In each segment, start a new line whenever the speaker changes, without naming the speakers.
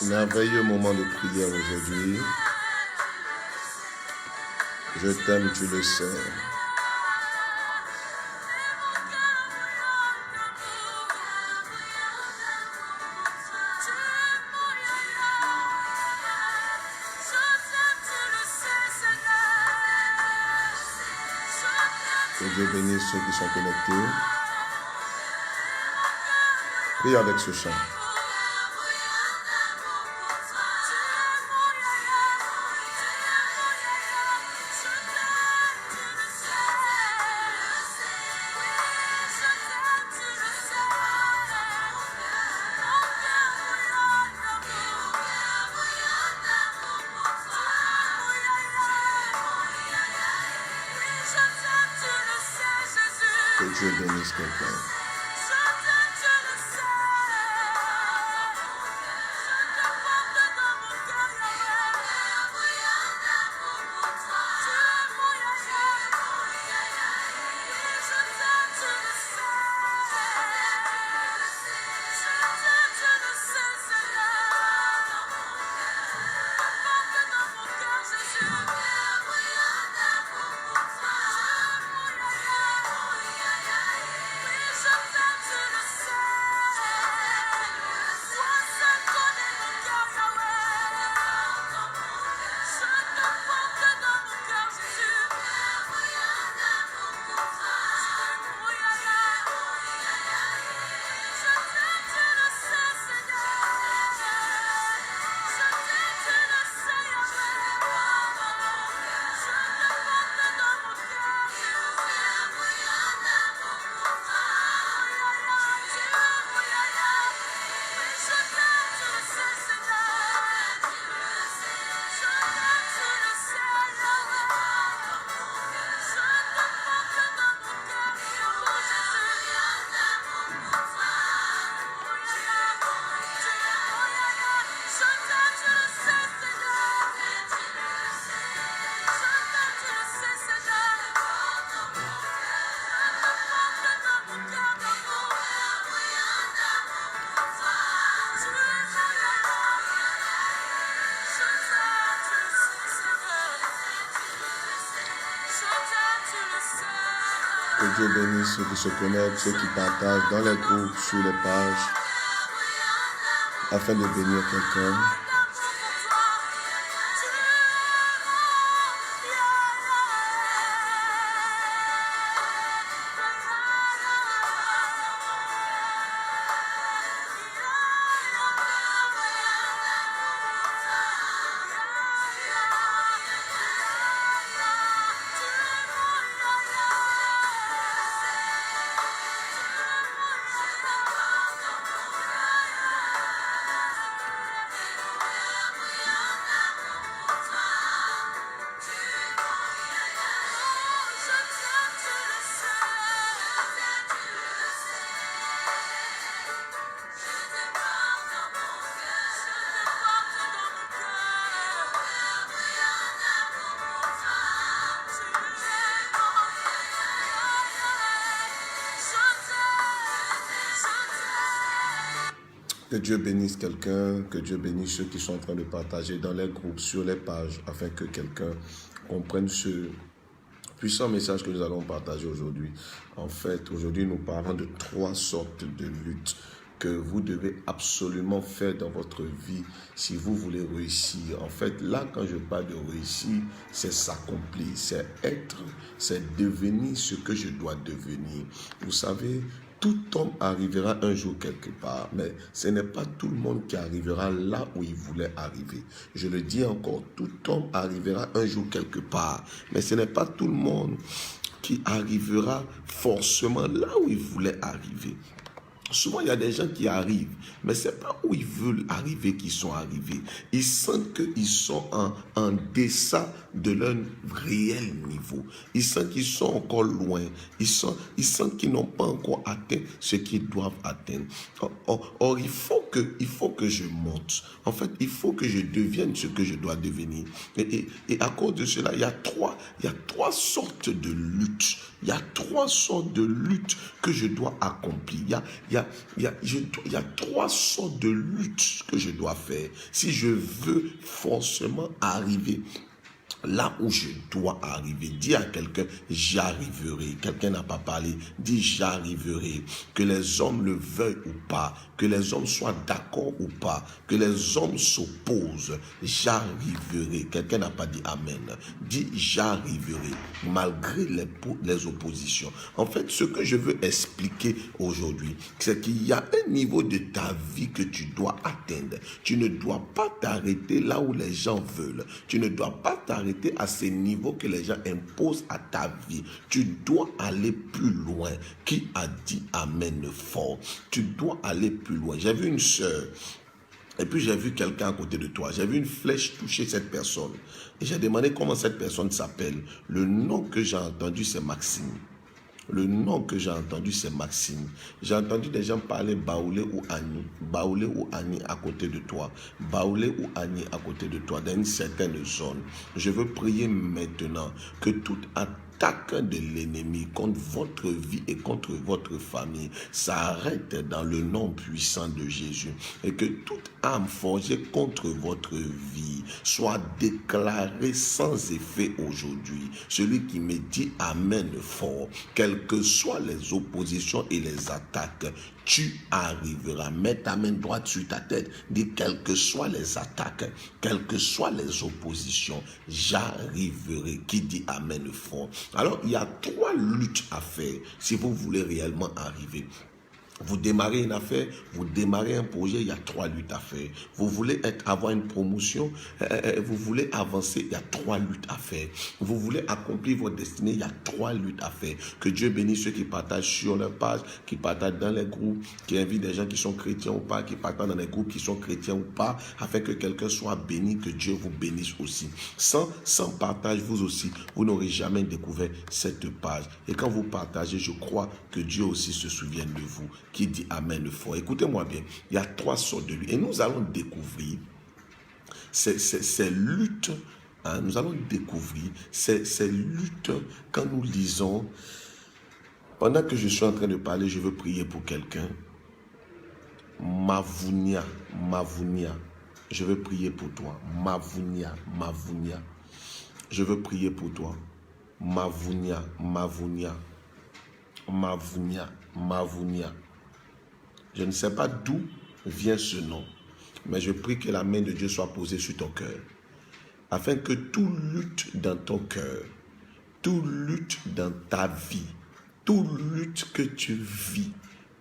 Merveilleux moment de prière aujourd'hui. Je t'aime, tu le sais. Que Dieu bénisse ceux qui sont connectés. Prie avec ce chant. Que Dieu bénisse quelqu'un. Que Dieu bénisse ceux qui se connectent, ceux qui partagent dans les groupes, sur les pages, afin de bénir quelqu'un. Que Dieu bénisse quelqu'un, que Dieu bénisse ceux qui sont en train de partager dans les groupes, sur les pages, afin que quelqu'un comprenne ce puissant message que nous allons partager aujourd'hui. En fait, aujourd'hui, nous parlons de 3 sortes de luttes que vous devez absolument faire dans votre vie si vous voulez réussir. En fait, là, quand je parle de réussir, c'est s'accomplir, c'est être, c'est devenir ce que je dois devenir. Vous savez, tout homme arrivera un jour quelque part, mais ce n'est pas tout le monde qui arrivera là où il voulait arriver. Je le dis encore, tout homme arrivera un jour quelque part, mais ce n'est pas tout le monde qui arrivera forcément là où il voulait arriver. Souvent, il y a des gens qui arrivent, mais ce n'est pas où ils veulent arriver qu'ils sont arrivés. Ils sentent qu'ils sont en deçà de leur réel niveau. Ils sentent qu'ils sont encore loin. Ils sentent qu'ils n'ont pas encore atteint ce qu'ils doivent atteindre. Or, il faut que je monte. En fait, il faut que je devienne ce que je dois devenir. Et à cause de cela, il y a trois sortes de luttes. Il y a 3 sortes de luttes que je dois accomplir. Il y il y a trois sortes de luttes que je dois faire si je veux forcément arriver là où je dois arriver. Dis à quelqu'un, j'arriverai. Quelqu'un n'a pas parlé. Dis, j'arriverai. Que les hommes le veuillent ou pas, que les hommes soient d'accord ou pas, que les hommes s'opposent, j'arriverai. Quelqu'un n'a pas dit amen. Dis, j'arriverai, malgré les oppositions. En fait, ce que je veux expliquer aujourd'hui, c'est qu'il y a un niveau de ta vie que tu dois atteindre. Tu ne dois pas t'arrêter là où les gens veulent. Tu ne dois pas t'arrêter à ces niveaux que les gens imposent à ta vie. Tu dois aller plus loin. Qui a dit amen fort? Tu dois aller plus loin. J'ai vu une sœur et puis j'ai vu quelqu'un à côté de toi. J'ai vu une flèche toucher cette personne. Et j'ai demandé comment cette personne s'appelle. Le nom que j'ai entendu, c'est Maxime. Le nom que j'ai entendu, c'est Maxime. J'ai entendu des gens parler Baoulé ou Annie. Baoulé ou Annie à côté de toi. Baoulé ou Annie à côté de toi, dans une certaine zone. Je veux prier maintenant que toute attaque de l'ennemi contre votre vie et contre votre famille s'arrête dans le nom puissant de Jésus. Et que toute âme forgée contre votre vie soit déclarée sans effet aujourd'hui. Celui qui me dit amen fort, quelles que soient les oppositions et les attaques, tu arriveras. Mets ta main droite sur ta tête. Dis, quelles que soient les attaques, quelles que soient les oppositions, j'arriverai. Qui dit amen fort? Alors, il y a trois luttes à faire si vous voulez réellement arriver. Vous démarrez une affaire, vous démarrez un projet, il y a trois luttes à faire. Vous voulez avoir une promotion, vous voulez avancer, il y a trois luttes à faire. Vous voulez accomplir votre destinée, il y a trois luttes à faire. Que Dieu bénisse ceux qui partagent sur leur page, qui partagent dans les groupes, qui invitent des gens qui sont chrétiens ou pas, qui partagent dans les groupes qui sont chrétiens ou pas, afin que quelqu'un soit béni, que Dieu vous bénisse aussi. Sans partage, vous aussi, vous n'aurez jamais découvert cette page. Et quand vous partagez, je crois que Dieu aussi se souvienne de vous. Qui dit amen fort. Écoutez-moi bien, il y a trois sortes de luttes. Et nous allons découvrir ces luttes. Nous allons découvrir ces luttes quand nous lisons. Pendant que je suis en train de parler, je veux prier pour quelqu'un. Mavounia. Je veux prier pour toi. Mavounia. Je veux prier pour toi. Mavounia. Je ne sais pas d'où vient ce nom, mais je prie que la main de Dieu soit posée sur ton cœur, afin que tout lutte dans ton cœur, tout lutte dans ta vie, tout lutte que tu vis,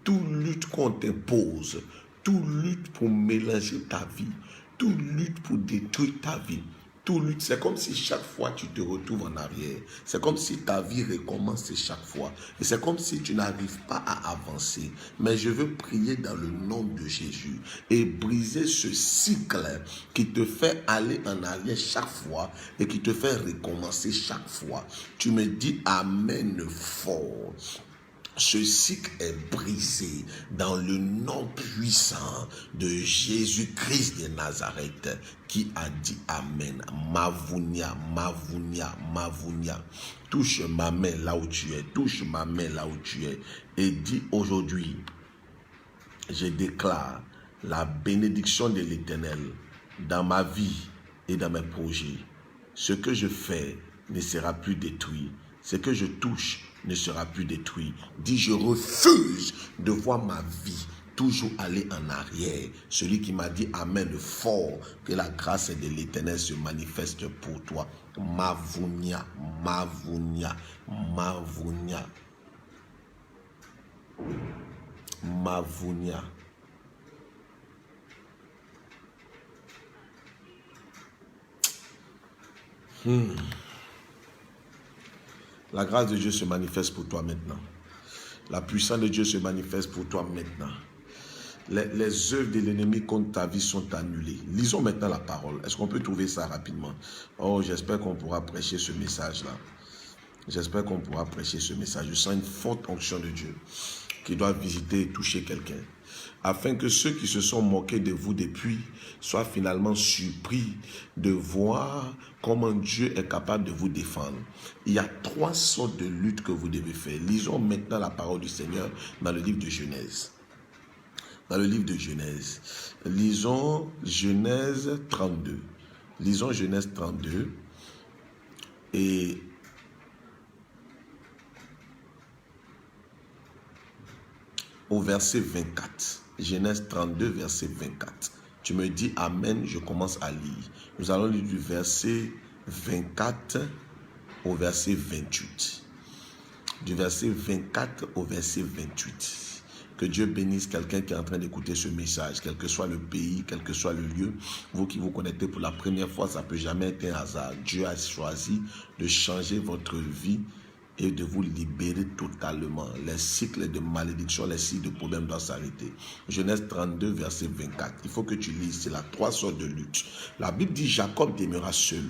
tout lutte qu'on t'impose, tout lutte pour mélanger ta vie, tout lutte pour détruire ta vie, tout lutte, c'est comme si chaque fois tu te retrouves en arrière. C'est comme si ta vie recommence chaque fois. Et c'est comme si tu n'arrives pas à avancer. Mais je veux prier dans le nom de Jésus et briser ce cycle qui te fait aller en arrière chaque fois et qui te fait recommencer chaque fois. Tu me dis amen fort. Ce cycle est brisé dans le nom puissant de Jésus-Christ de Nazareth qui a dit amen. Mavounia. Touche ma main là où tu es. Touche ma main là où tu es. Et dis aujourd'hui, je déclare la bénédiction de l'Éternel dans ma vie et dans mes projets. Ce que je fais ne sera plus détruit. Ce que je touche ne sera plus détruit. Dis, je refuse de voir ma vie toujours aller en arrière. Celui qui m'a dit amen fort, que la grâce de l'Éternel se manifeste pour toi. Mavounia. La grâce de Dieu se manifeste pour toi maintenant. La puissance de Dieu se manifeste pour toi maintenant. Les œuvres de l'ennemi contre ta vie sont annulées. Lisons maintenant la parole. Est-ce qu'on peut trouver ça rapidement? Oh, j'espère qu'on pourra prêcher ce message-là. J'espère qu'on pourra prêcher ce message. Je sens une forte onction de Dieu qui doit visiter et toucher quelqu'un, afin que ceux qui se sont moqués de vous depuis soient finalement surpris de voir comment Dieu est capable de vous défendre. Il y a trois sortes de luttes que vous devez faire. Lisons maintenant la parole du Seigneur dans le livre de Genèse. dans le livre de Genèse. Lisons Genèse 32. Lisons Genèse 32 et au verset 24. Genèse 32, verset 24. Tu me dis Amen, je commence à lire. Nous allons lire du verset 24 au verset 28. Du verset 24 au verset 28. Que Dieu bénisse quelqu'un qui est en train d'écouter ce message, quel que soit le pays, quel que soit le lieu. Vous qui vous connectez pour la première fois, ça ne peut jamais être un hasard. Dieu a choisi de changer votre vie et de vous libérer totalement. Les cycles de malédiction, les cycles de problèmes doivent s'arrêter. Genèse 32, verset 24. Il faut que tu lises, c'est la 3 sortes de lutte. La Bible dit Jacob demeura seul.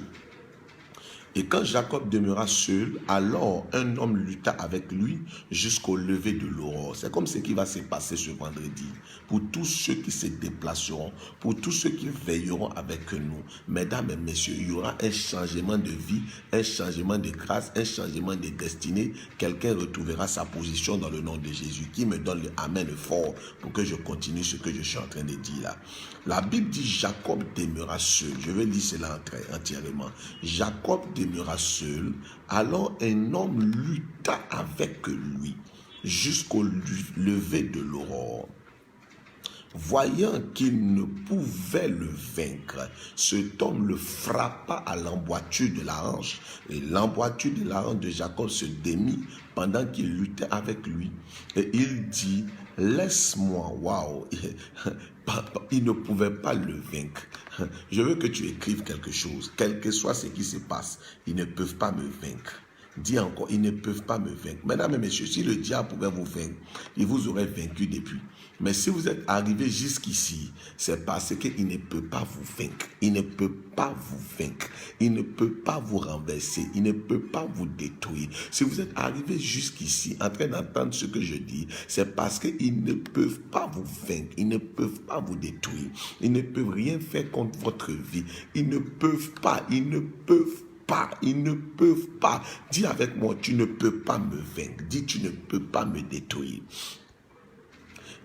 Et quand Jacob demeura seul, alors un homme lutta avec lui jusqu'au lever de l'aurore. C'est comme ce qui va se passer ce vendredi. Pour tous ceux qui se déplaceront, pour tous ceux qui veilleront avec nous, mesdames et messieurs, il y aura un changement de vie, un changement de grâce, un changement de destinée. Quelqu'un retrouvera sa position dans le nom de Jésus. Qui me donne le amen fort pour que je continue ce que je suis en train de dire là. La Bible dit Jacob demeura seul. Je vais lire cela entièrement. Jacob demeura seul, alors un homme lutta avec lui jusqu'au lever de l'aurore. Voyant qu'il ne pouvait le vaincre, cet homme le frappa à l'emboîture de la hanche, et l'emboîture de la hanche de Jacob se démit pendant qu'il luttait avec lui. Et il dit, laisse-moi, waouh, il ne pouvait pas le vaincre. Je veux que tu écrives quelque chose, quel que soit ce qui se passe, ils ne peuvent pas me vaincre. Dis encore, ils ne peuvent pas me vaincre. Mesdames et messieurs, si le diable pouvait vous vaincre, il vous aurait vaincu depuis. Mais si vous êtes arrivé jusqu'ici, c'est parce qu'il ne peut pas vous vaincre. Il ne peut pas vous vaincre. Il ne peut pas vous renverser. Il ne peut pas vous détruire. Si vous êtes arrivé jusqu'ici, en train d'entendre ce que je dis, c'est parce qu'ils ne peuvent pas vous vaincre. Ils ne peuvent pas vous détruire. Ils ne peuvent rien faire contre votre vie. Ils ne peuvent pas. Ils ne peuvent pas. Ils ne peuvent pas. Dis avec moi, tu ne peux pas me vaincre. Dis, tu ne peux pas me détruire.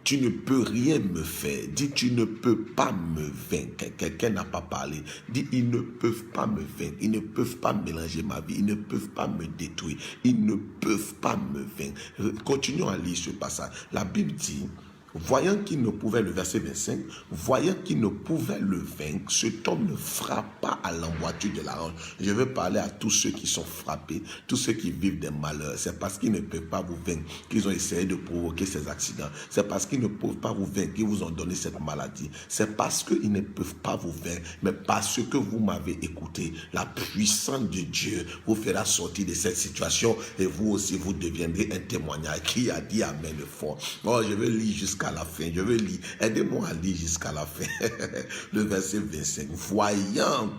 Tu ne peux rien me faire. Dis, tu ne peux pas me vaincre. Quelqu'un n'a pas parlé. Dis, ils ne peuvent pas me vaincre. Ils ne peuvent pas mélanger ma vie. Ils ne peuvent pas me détruire. Ils ne peuvent pas me vaincre. Continuons à lire ce passage. La Bible dit, voyant qu'il ne pouvait, le verset 25, voyant qu'il ne pouvait le vaincre, cet homme le frappa à l'emboîture de la hanche. Je veux parler à tous ceux qui sont frappés, tous ceux qui vivent des malheurs. C'est parce qu'ils ne peuvent pas vous vaincre qu'ils ont essayé de provoquer ces accidents. C'est parce qu'ils ne peuvent pas vous vaincre qu'ils vous ont donné cette maladie. C'est parce qu'ils ne peuvent pas vous vaincre, mais parce que vous m'avez écouté. La puissance de Dieu vous fera sortir de cette situation et vous aussi vous deviendrez un témoignage. Qui a dit amen fort? Oh, je vais lire jusqu'à la fin, je vais lire, aidez-moi à lire jusqu'à la fin. Le verset 25, voyant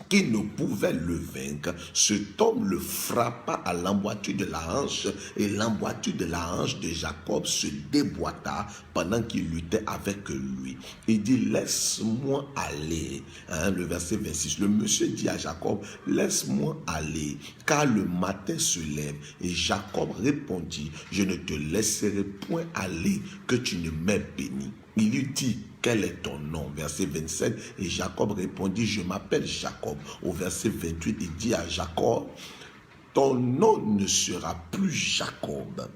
qu'il ne pouvait le vaincre, cet homme le frappa à l'emboîture de la hanche, et l'emboîture de la hanche de Jacob se déboîta pendant qu'il luttait avec lui. Il dit, laisse-moi aller. Le verset 26, le monsieur dit à Jacob, laisse-moi aller, car le matin se lève. Et Jacob répondit, je ne te laisserai point aller, que tu ne m'aies béni. Il lui dit, quel est ton nom? Verset 27, et Jacob répondit, je m'appelle Jacob. Au verset 28, il dit à Jacob, ton nom ne sera plus Jacob,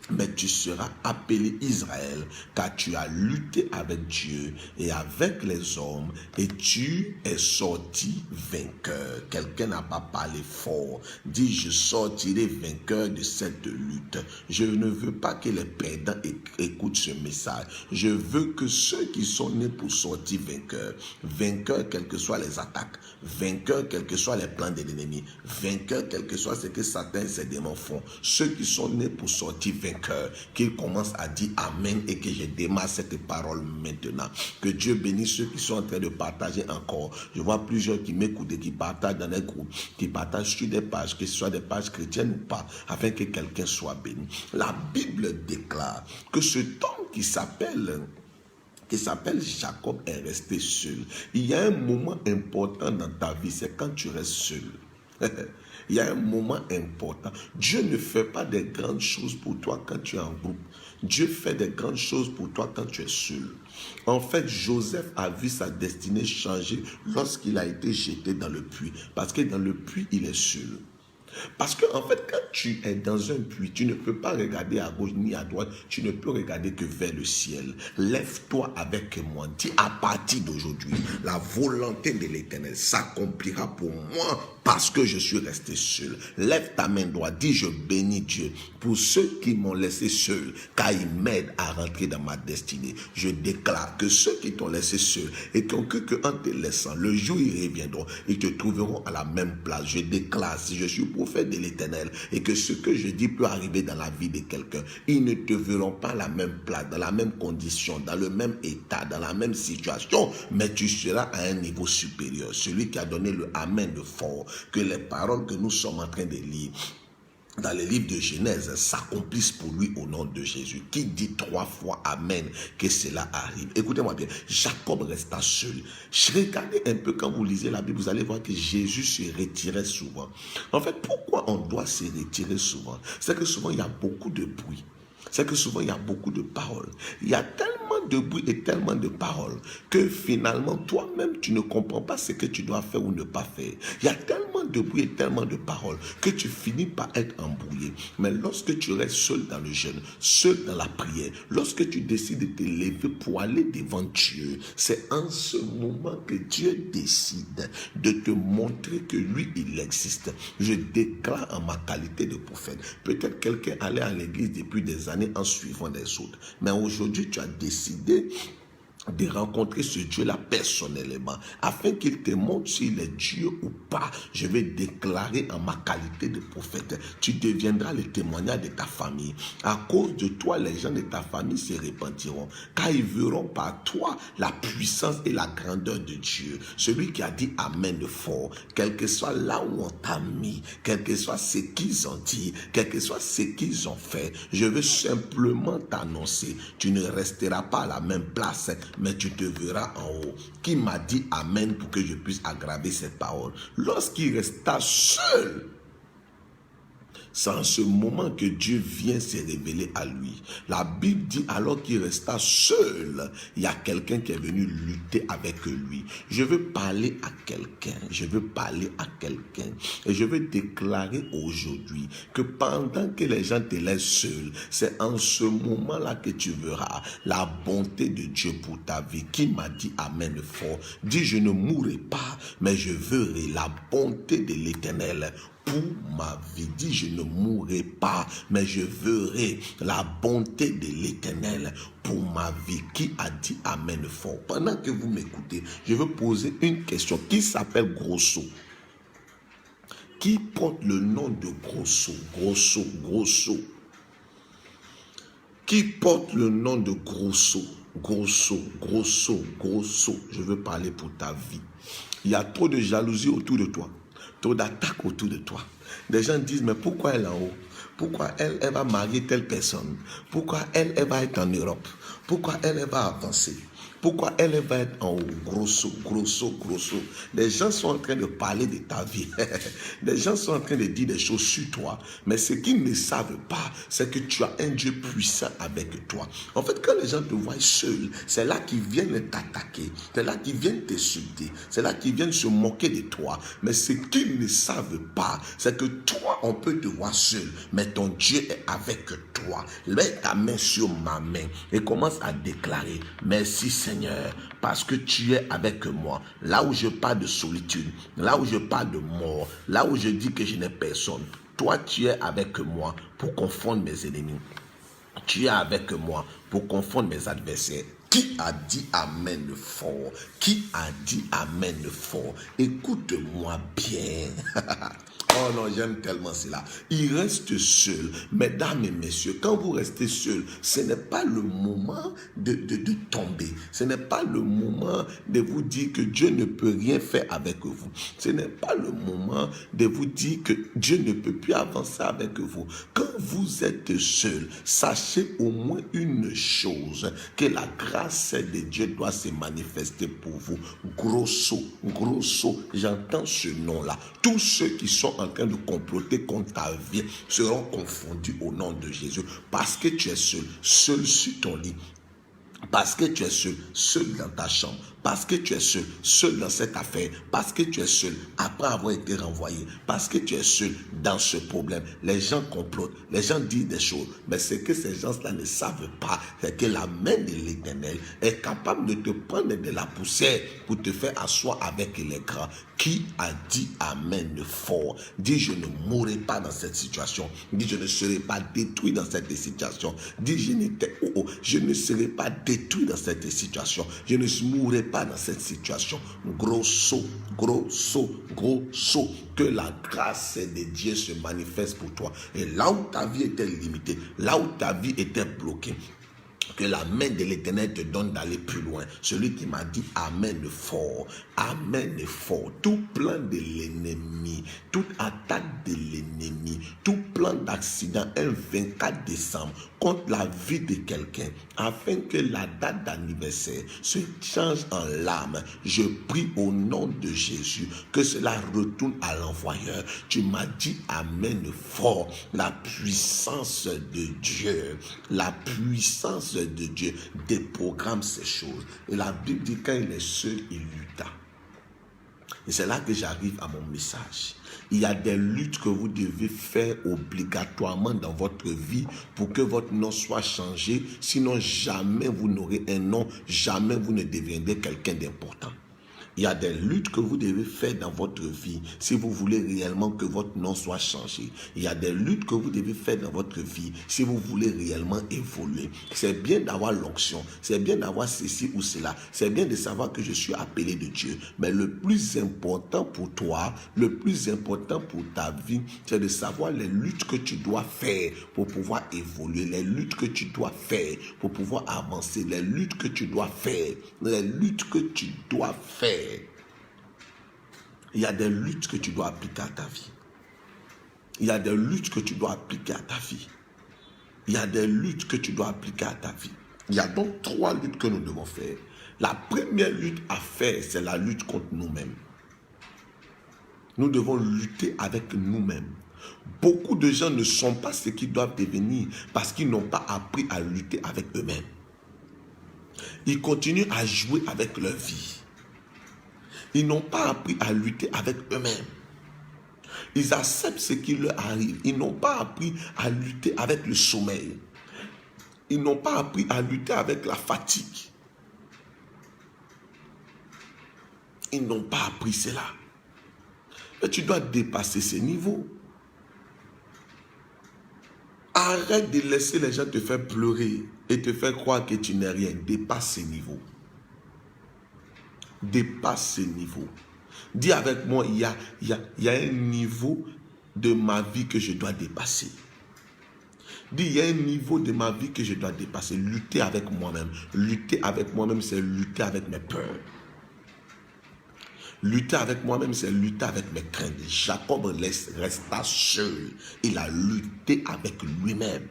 mais tu seras appelé Israël, car tu as lutté avec Dieu et avec les hommes, et tu es sorti vainqueur. Quelqu'un n'a pas parlé fort. Dis, je sortirai vainqueur de cette lutte. Je ne veux pas que les perdants écoutent ce message. Je veux que ceux qui sont nés pour sortir vainqueurs, vainqueurs quelles que soient les attaques, vainqueurs quels que soient les plans de l'ennemi, vainqueurs quel que soit ce que Satan et ses démons font, ceux qui sont nés pour sortir vainqueurs, qu'ils commencent à dire amen et que je démarre cette parole maintenant. Que Dieu bénisse ceux qui sont en train de partager encore. Je vois plusieurs qui m'écoutent et qui partagent dans les groupes, qui partagent sur des pages, que ce soit des pages chrétiennes ou pas, afin que quelqu'un soit béni. La Bible déclare que cet homme qui s'appelle Jacob est resté seul. Il y a un moment important dans ta vie, c'est quand tu restes seul. Il y a un moment important. Dieu ne fait pas des grandes choses pour toi quand tu es en groupe. Dieu fait des grandes choses pour toi quand tu es seul. En fait, Joseph a vu sa destinée changer lorsqu'il a été jeté dans le puits. Parce que dans le puits, il est seul. Parce que en fait, quand tu es dans un puits, tu ne peux pas regarder à gauche ni à droite, tu ne peux regarder que vers le ciel. Lève-toi avec moi. Dis à partir d'aujourd'hui, la volonté de l'Éternel s'accomplira pour moi parce que je suis resté seul. Lève ta main droite, dis je bénis Dieu pour ceux qui m'ont laissé seul, car ils m'aident à rentrer dans ma destinée. Je déclare que ceux qui t'ont laissé seul et qui ont cru qu'en te laissant, le jour ils reviendront, ils te trouveront à la même place. Je déclare, si je suis prophète de l'Éternel et que ce que je dis peut arriver dans la vie de quelqu'un, ils ne te verront pas à la même place, dans la même condition, dans le même état, dans la même situation, mais tu seras à un niveau supérieur. Celui qui a donné le Amen de fort, que les paroles que nous sommes en train de lire dans le livre de Genèse s'accomplissent pour lui au nom de Jésus. Qui dit 3 fois Amen que cela arrive. Écoutez-moi bien, Jacob resta seul. Regardez un peu quand vous lisez la Bible, vous allez voir que Jésus se retirait souvent. En fait, pourquoi on doit se retirer souvent? C'est que souvent il y a beaucoup de bruit. C'est que souvent il y a beaucoup de paroles. Il y a tellement de bruit et tellement de paroles que finalement toi-même tu ne comprends pas ce que tu dois faire ou ne pas faire. Il y a tellement de bruit et tellement de paroles que tu finis par être embrouillé. Mais lorsque tu restes seul dans le jeûne, seul dans la prière, lorsque tu décides de te lever pour aller devant Dieu, c'est en ce moment que Dieu décide de te montrer que lui, il existe. Je déclare en ma qualité de prophète. Peut-être quelqu'un allait à l'église depuis des années en suivant les autres. Mais aujourd'hui, tu as décidé de rencontrer ce Dieu-là personnellement, afin qu'il te montre s'il est Dieu ou pas. Je vais déclarer en ma qualité de prophète, tu deviendras le témoignage de ta famille. À cause de toi, les gens de ta famille se repentiront, car ils verront par toi la puissance et la grandeur de Dieu. Celui qui a dit Amen de fort, quel que soit là où on t'a mis, quel que soit ce qu'ils ont dit, quel que soit ce qu'ils ont fait, je veux simplement t'annoncer, tu ne resteras pas à la même place, mais tu te verras en haut. Qui m'a dit Amen pour que je puisse aggraver cette parole? Lorsqu'il resta seul, c'est en ce moment que Dieu vient se révéler à lui. La Bible dit alors qu'il resta seul, il y a quelqu'un qui est venu lutter avec lui. Je veux parler à quelqu'un, je veux parler à quelqu'un. Et je veux déclarer aujourd'hui que pendant que les gens te laissent seul, c'est en ce moment-là que tu verras la bonté de Dieu pour ta vie. Qui m'a dit Amen fort? Dis je ne mourrai pas, mais je verrai la bonté de l'Éternel pour ma vie. Dis je ne mourrai pas, mais je verrai la bonté de l'Éternel pour ma vie. Qui a dit Amen fort? Pendant que vous m'écoutez, je veux poser une question. Qui s'appelle Grosso? Qui porte le nom de Grosso? Grosso, Grosso. Qui porte le nom de Grosso? Grosso, Grosso, Grosso. Je veux parler pour ta vie. Il y a trop de jalousie autour de toi. Trop d'attaques autour de toi. Des gens disent, mais pourquoi elle est en haut? Pourquoi elle va marier telle personne? Pourquoi elle va être en Europe? Pourquoi elle va avancer? Pourquoi elle va être en haut? Grosso, Grosso, Grosso. Les gens sont en train de parler de ta vie. Les gens sont en train de dire des choses sur toi. Mais ce qu'ils ne savent pas, c'est que tu as un Dieu puissant avec toi. En fait, quand les gens te voient seul, c'est là qu'ils viennent t'attaquer. C'est là qu'ils viennent t'insulter. C'est là qu'ils viennent se moquer de toi. Mais ce qu'ils ne savent pas, c'est que toi, on peut te voir seul. Mais ton Dieu est avec toi. Mets ta main sur ma main et commence à déclarer, merci Seigneur, parce que tu es avec moi. Là où je parle de solitude, là où je parle de mort, là où je dis que je n'ai personne, toi tu es avec moi pour confondre mes ennemis. Tu es avec moi pour confondre mes adversaires. Qui a dit Amen fort? Qui a dit Amen fort? Écoute-moi bien. Oh non, j'aime tellement cela. Il reste seul. Mesdames et messieurs, quand vous restez seul, ce n'est pas le moment de tomber. Ce n'est pas le moment de vous dire que Dieu ne peut rien faire avec vous. Ce n'est pas le moment de vous dire que Dieu ne peut plus avancer avec vous. Quand vous êtes seul, sachez au moins une chose, que la grâce de Dieu doit se manifester pour vous. Grosso, j'entends ce nom-là. Tous ceux qui sont en train de comploter contre ta vie seront confondus au nom de Jésus. Parce que tu es seul, seul sur ton lit. Parce que tu es seul, seul dans ta chambre. Parce que tu es seul, seul dans cette affaire. Parce que tu es seul après avoir été renvoyé. Parce que tu es seul dans ce problème. Les gens complotent, les gens disent des choses. Mais ce que ces gens-là ne savent pas, c'est que la main de l'Éternel est capable de te prendre de la poussière pour te faire asseoir avec les grands. Qui a dit Amen fort? Dis, je ne mourrai pas dans cette situation. Dis, je ne serai pas détruit dans cette situation. Dis, je ne serai pas détruit dans cette situation. Je ne mourrai pas dans cette situation. Grosso. Que la grâce de Dieu se manifeste pour toi. Et là où ta vie était limitée, là où ta vie était bloquée, que la main de l'Éternel te donne d'aller plus loin. Celui qui m'a dit Amen fort. Amen fort. Tout plan de l'ennemi, toute attaque de l'ennemi, tout plan d'accident un 24 décembre contre la vie de quelqu'un, afin que la date d'anniversaire se change en larmes. Je prie au nom de Jésus que cela retourne à l'envoyeur. Tu m'as dit Amen fort. La puissance de Dieu, la puissance de Dieu déprogramme ces choses. Et la Bible dit quand il est seul, il lutta. Et c'est là que j'arrive à mon message. Il y a des luttes que vous devez faire obligatoirement dans votre vie pour que votre nom soit changé. Sinon, jamais vous n'aurez un nom, jamais vous ne deviendrez quelqu'un d'important. Il y a des luttes que vous devez faire dans votre vie si vous voulez réellement que votre nom soit changé. Il y a des luttes que vous devez faire dans votre vie si vous voulez réellement évoluer. C'est bien d'avoir l'onction, c'est bien d'avoir ceci ou cela, c'est bien de savoir que je suis appelé de Dieu. Mais le plus important pour toi, le plus important pour ta vie, c'est de savoir les luttes que tu dois faire pour pouvoir évoluer, les luttes que tu dois faire pour pouvoir avancer, les luttes que tu dois faire, les luttes que tu dois faire. Il y a des luttes que tu dois appliquer à ta vie. Il y a des luttes que tu dois appliquer à ta vie. Il y a des luttes que tu dois appliquer à ta vie. Il y a donc 3 luttes que nous devons faire. La première lutte à faire, c'est la lutte contre nous-mêmes. Nous devons lutter avec nous-mêmes. Beaucoup de gens ne sont pas ce qu'ils doivent devenir parce qu'ils n'ont pas appris à lutter avec eux-mêmes. Ils continuent à jouer avec leur vie. Ils n'ont pas appris à lutter avec eux-mêmes. Ils acceptent ce qui leur arrive. Ils n'ont pas appris à lutter avec le sommeil. Ils n'ont pas appris à lutter avec la fatigue. Ils n'ont pas appris cela. Mais tu dois dépasser ces niveaux. Arrête de laisser les gens te faire pleurer et te faire croire que tu n'es rien. Dépasse ces niveaux. Dépasse ces niveaux. Dis avec moi, il y a un niveau de ma vie que je dois dépasser. Dis, il y a un niveau de ma vie que je dois dépasser. Lutter avec moi-même. Lutter avec moi-même, c'est lutter avec mes peurs. Lutter avec moi-même, c'est lutter avec mes craintes. Jacob resta seul. Il a lutté avec lui-même.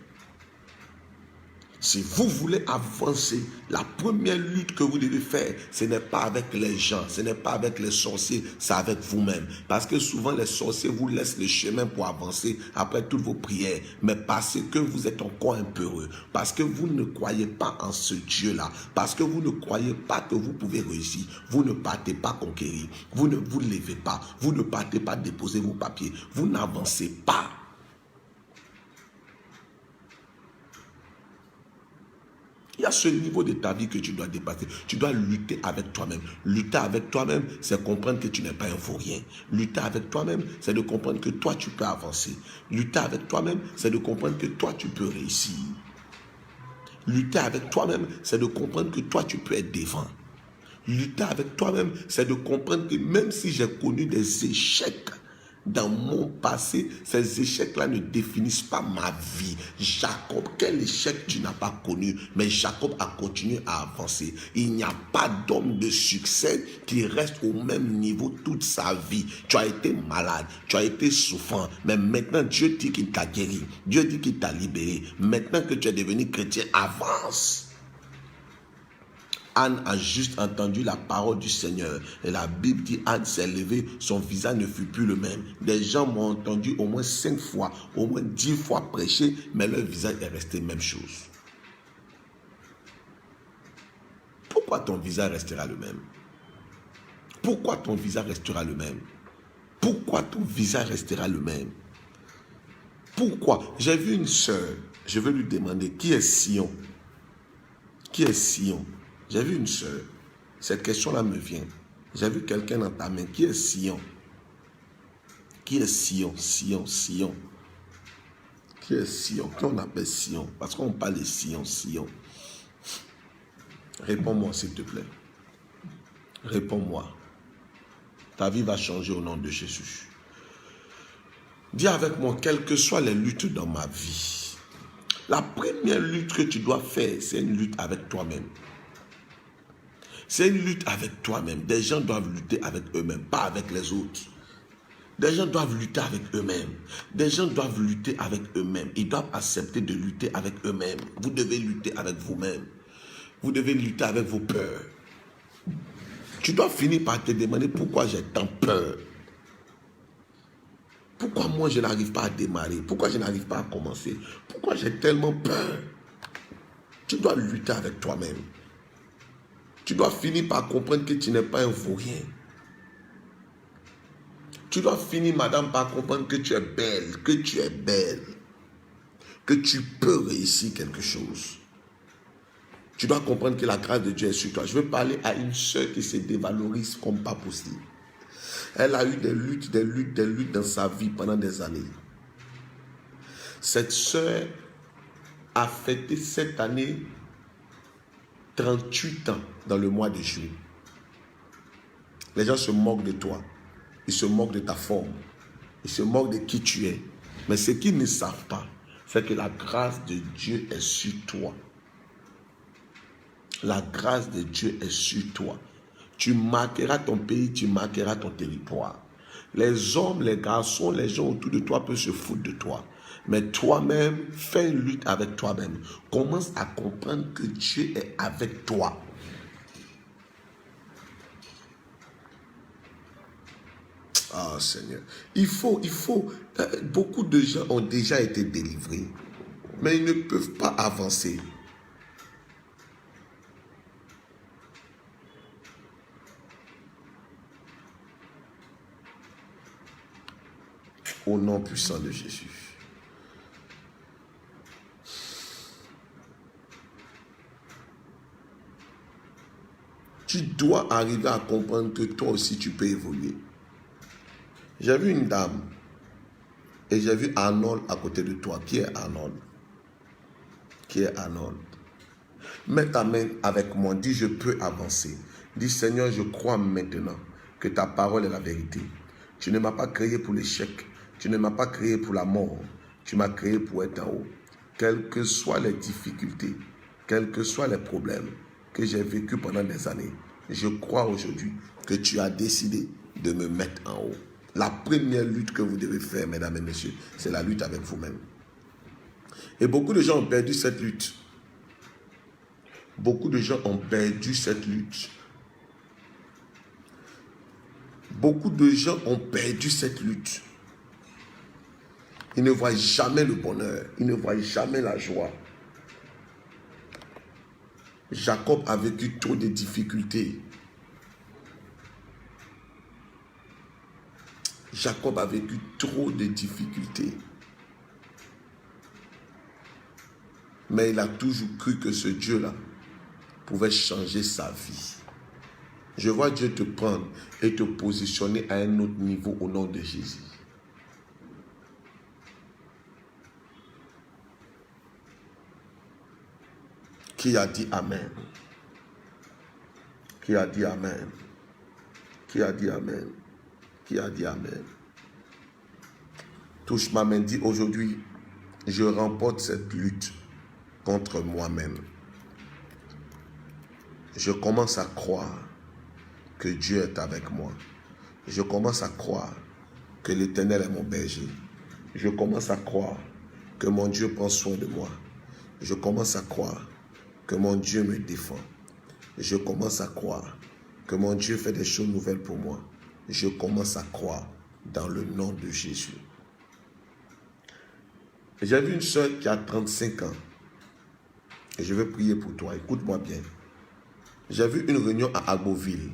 Si vous voulez avancer, la première lutte que vous devez faire, ce n'est pas avec les gens, ce n'est pas avec les sorciers, c'est avec vous-même. Parce que souvent les sorciers vous laissent le chemin pour avancer après toutes vos prières. Mais parce que vous êtes encore un peu heureux, parce que vous ne croyez pas en ce Dieu-là, parce que vous ne croyez pas que vous pouvez réussir, vous ne partez pas conquérir, vous ne vous levez pas, vous ne partez pas déposer vos papiers, vous n'avancez pas. Il y a ce niveau de ta vie que tu dois dépasser. Tu dois lutter avec toi-même. Lutter avec toi-même, c'est comprendre que tu n'es pas un vaurien. Lutter avec toi-même, c'est de comprendre que toi, tu peux avancer. Lutter avec toi-même, c'est de comprendre que toi, tu peux réussir. Lutter avec toi-même, c'est de comprendre que toi, tu peux être devant. Lutter avec toi-même, c'est de comprendre que même si j'ai connu des échecs Dans mon passé, ces échecs-là ne définissent pas ma vie. Jacob, quel échec tu n'as pas connu? Mais Jacob a continué à avancer. Il n'y a pas d'homme de succès qui reste au même niveau toute sa vie. Tu as été malade, tu as été souffrant, mais maintenant Dieu dit qu'il t'a guéri. Dieu dit qu'il t'a libéré. Maintenant que tu es devenu chrétien, avance. Anne a juste entendu la parole du Seigneur. Et la Bible dit, Anne s'est levée, son visage ne fut plus le même. Des gens m'ont entendu au moins 5 fois, au moins 10 fois prêcher, mais leur visage est resté même chose. Pourquoi ton visage restera le même? Pourquoi ton visage restera le même? Pourquoi ton visage restera le même? Pourquoi? J'ai vu une sœur, je veux lui demander, qui est Sion? Qui est Sion? J'ai vu une sœur, cette question-là me vient. J'ai vu quelqu'un dans ta main, qui est Sion? Qui est Sion? Sion, Sion. Qui est Sion? Qui on appelle Sion? Parce qu'on parle de Sion, Sion. Réponds-moi s'il te plaît. Réponds-moi. Ta vie va changer au nom de Jésus. Dis avec moi, quelles que soient les luttes dans ma vie, la première lutte que tu dois faire, c'est une lutte avec toi-même. C'est une lutte avec toi-même. Des gens doivent lutter avec eux-mêmes, pas avec les autres. Des gens doivent lutter avec eux-mêmes. Des gens doivent lutter avec eux-mêmes. Ils doivent accepter de lutter avec eux-mêmes. Vous devez lutter avec vous-même. Vous devez lutter avec vos peurs. Tu dois finir par te demander pourquoi j'ai tant peur. Pourquoi moi je n'arrive pas à démarrer? Pourquoi je n'arrive pas à commencer? Pourquoi j'ai tellement peur? Tu dois lutter avec toi-même. Tu dois finir par comprendre que tu n'es pas un vaurien. Tu dois finir, madame, par comprendre que tu es belle, que tu es belle, que tu peux réussir quelque chose. Tu dois comprendre que la grâce de Dieu est sur toi. Je veux parler à une sœur qui se dévalorise comme pas possible. Elle a eu des luttes dans sa vie pendant des années. Cette sœur a fêté cette année 38 ans dans le mois de juillet. Les gens se moquent de toi. Ils se moquent de ta forme. Ils se moquent de qui tu es. Mais ce qu'ils ne savent pas, c'est que la grâce de Dieu est sur toi. La grâce de Dieu est sur toi. Tu marqueras ton pays, tu marqueras ton territoire. Les hommes, les garçons, les gens autour de toi peuvent se foutre de toi. Mais toi-même, fais une lutte avec toi-même. Commence à comprendre que Dieu est avec toi. Ah Seigneur, il faut, beaucoup de gens ont déjà été délivrés, mais ils ne peuvent pas avancer. Au nom puissant de Jésus. Tu dois arriver à comprendre que toi aussi tu peux évoluer. J'ai vu une dame et j'ai vu Arnold à côté de toi. Qui est Arnold? Qui est Arnold? Mets ta main avec moi. Dis, je peux avancer. Dis, Seigneur, je crois maintenant que ta parole est la vérité. Tu ne m'as pas créé pour l'échec. Tu ne m'as pas créé pour la mort. Tu m'as créé pour être en haut. Quelles que soient les difficultés, quels que soient les problèmes que j'ai vécus pendant des années, je crois aujourd'hui que tu as décidé de me mettre en haut. La première lutte que vous devez faire, mesdames et messieurs, c'est la lutte avec vous-même. Et beaucoup de gens ont perdu cette lutte. Beaucoup de gens ont perdu cette lutte. Beaucoup de gens ont perdu cette lutte. Ils ne voient jamais le bonheur. Ils ne voient jamais la joie. Jacob a vécu trop de difficultés. Jacob a vécu trop de difficultés. Mais il a toujours cru que ce Dieu-là pouvait changer sa vie. Je vois Dieu te prendre et te positionner à un autre niveau au nom de Jésus. Qui a dit Amen? Qui a dit Amen? Qui a dit Amen? Qui a dit Amen? Touche ma main, dis aujourd'hui, je remporte cette lutte contre moi-même. Je commence à croire que Dieu est avec moi. Je commence à croire que l'Éternel est mon berger. Je commence à croire que mon Dieu prend soin de moi. Je commence à croire que mon Dieu me défend. Je commence à croire que mon Dieu fait des choses nouvelles pour moi. Je commence à croire dans le nom de Jésus. J'ai vu une soeur qui a 35 ans. Et je vais prier pour toi. Écoute-moi bien. J'ai vu une réunion à Agboville.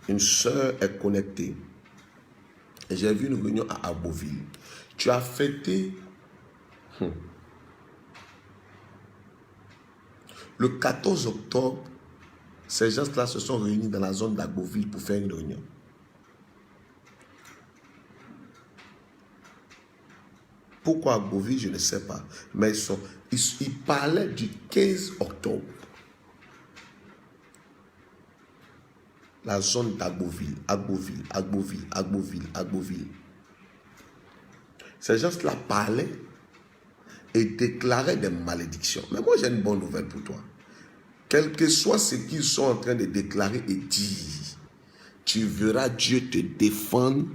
Une soeur est connectée. Et j'ai vu une réunion à Agboville. Tu as fêté le 14 octobre. Ces gens-là se sont réunis dans la zone d'Agboville pour faire une réunion. Pourquoi Agboville, je ne sais pas. Mais ils parlaient du 15 octobre. La zone d'Agboville, Agboville. Ces gens-là parlaient et déclaraient des malédictions. Mais moi, j'ai une bonne nouvelle pour toi. Quel que soit ce qu'ils sont en train de déclarer et dire, tu verras Dieu te défendre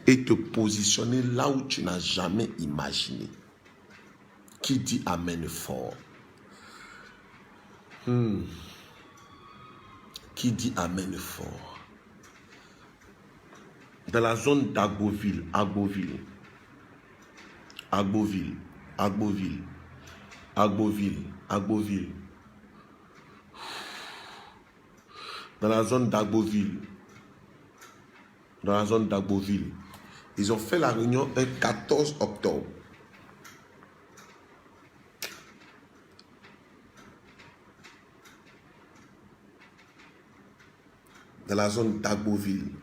et te positionner là où tu n'as jamais imaginé. Qui dit Amen fort? Qui dit Amen fort? Dans la zone d'Agboville. Dans la zone d'Agboville. Ils ont fait la réunion un 14 octobre. Dans la zone d'Agboville.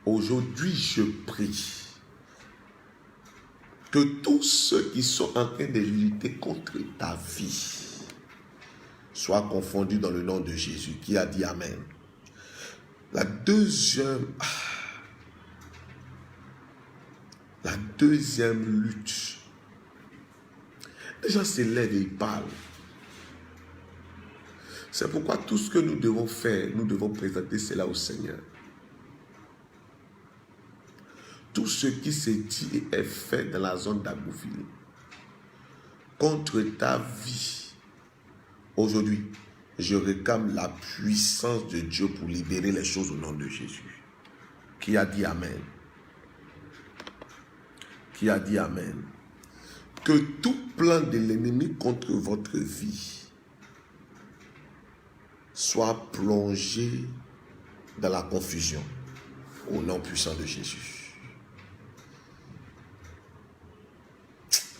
Aujourd'hui, je prie que tous ceux qui sont en train de lutter contre ta vie soient confondus dans le nom de Jésus. Qui a dit Amen? La deuxième lutte. Les gens se lèvent et ils parlent. C'est pourquoi tout ce que nous devons faire, nous devons présenter cela au Seigneur. Tout ce qui se dit et est fait dans la zone d'Agboville contre ta vie, aujourd'hui, je réclame la puissance de Dieu pour libérer les choses au nom de Jésus. Qui a dit Amen? Qui a dit Amen? Que tout plan de l'ennemi contre votre vie soit plongé dans la confusion au nom puissant de Jésus.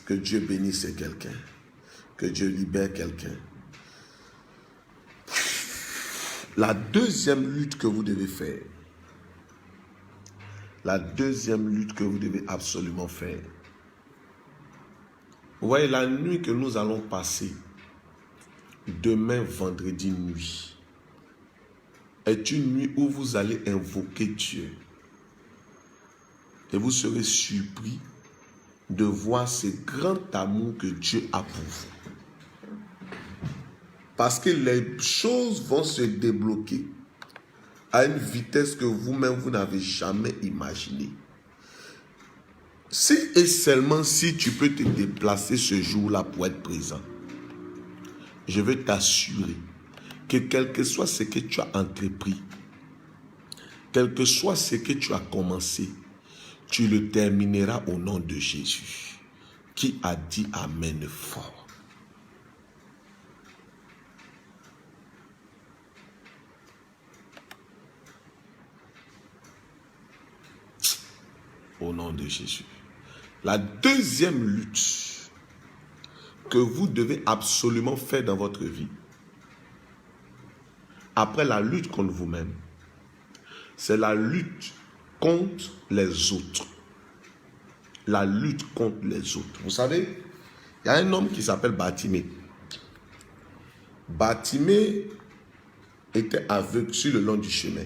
Que Dieu bénisse quelqu'un. Que Dieu libère quelqu'un. La deuxième lutte que vous devez faire. La deuxième lutte que vous devez absolument faire. Vous voyez, la nuit que nous allons passer, demain vendredi nuit, est une nuit où vous allez invoquer Dieu. Et vous serez surpris de voir ce grand amour que Dieu a pour vous. Parce que les choses vont se débloquer à une vitesse que vous-même, vous n'avez jamais imaginée. Si et seulement si tu peux te déplacer ce jour-là pour être présent, je veux t'assurer que quel que soit ce que tu as entrepris, quel que soit ce que tu as commencé, tu le termineras au nom de Jésus. Qui a dit Amen fort? Au nom de Jésus. La deuxième lutte que vous devez absolument faire dans votre vie, après la lutte contre vous-même, c'est la lutte contre les autres. La lutte contre les autres. Vous savez, il y a un homme qui s'appelle Bartimée. Bartimée était aveugle sur le long du chemin.